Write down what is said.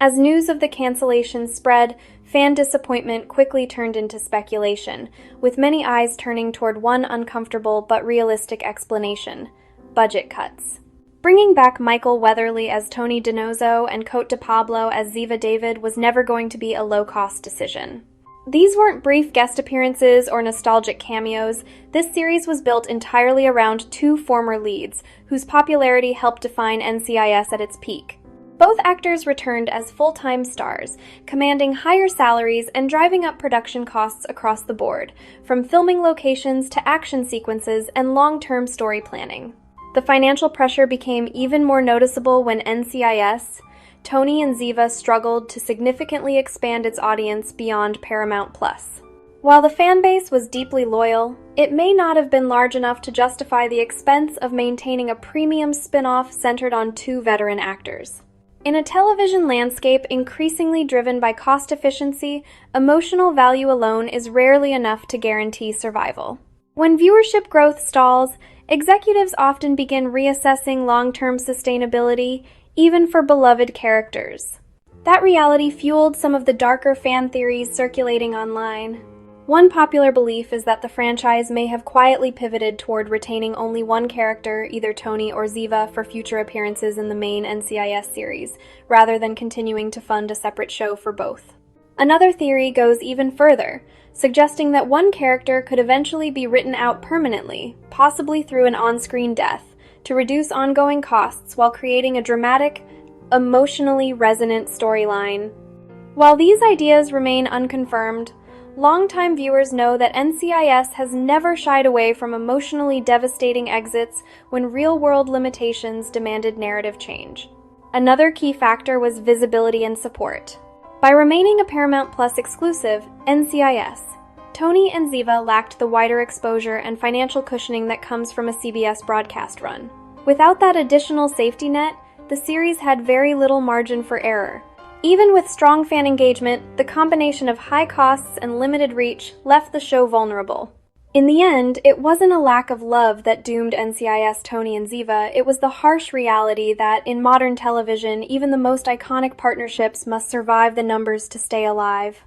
As news of the cancellation spread, fan disappointment quickly turned into speculation, with many eyes turning toward one uncomfortable but realistic explanation: budget cuts. Bringing back Michael Weatherly as Tony DiNozzo and COTE de PABLO as Ziva David was never going to be a low-cost decision. These weren't brief guest appearances or nostalgic cameos. This series was built entirely around two former leads, whose popularity helped define NCIS at its peak. Both actors returned as full-time stars, commanding higher salaries and driving up production costs across the board, from filming locations to action sequences and long-term story planning. The financial pressure became even more noticeable when NCIS, Tony and Ziva struggled to significantly expand its audience beyond Paramount+. While the fanbase was deeply loyal, it may not have been large enough to justify the expense of maintaining a premium spin-off centered on two veteran actors. In a television landscape increasingly driven by cost efficiency, emotional value alone is rarely enough to guarantee survival. When viewership growth stalls, executives often begin reassessing long-term sustainability, even for beloved characters. That reality fueled some of the darker fan theories circulating online. One popular belief is that the franchise may have quietly pivoted toward retaining only one character, either Tony or Ziva, for future appearances in the main NCIS series, rather than continuing to fund a separate show for both. Another theory goes even further, suggesting that one character could eventually be written out permanently, possibly through an on-screen death, to reduce ongoing costs while creating a dramatic, emotionally resonant storyline. While these ideas remain unconfirmed, longtime viewers know that NCIS has never shied away from emotionally devastating exits when real-world limitations demanded narrative change. Another key factor was visibility and support. By remaining a Paramount Plus exclusive, NCIS, Tony and Ziva lacked the wider exposure and financial cushioning that comes from a CBS broadcast run. Without that additional safety net, the series had very little margin for error. Even with strong fan engagement, the combination of high costs and limited reach left the show vulnerable. In the end, it wasn't a lack of love that doomed NCIS Tony and Ziva, it was the harsh reality that, in modern television, even the most iconic partnerships must survive the numbers to stay alive.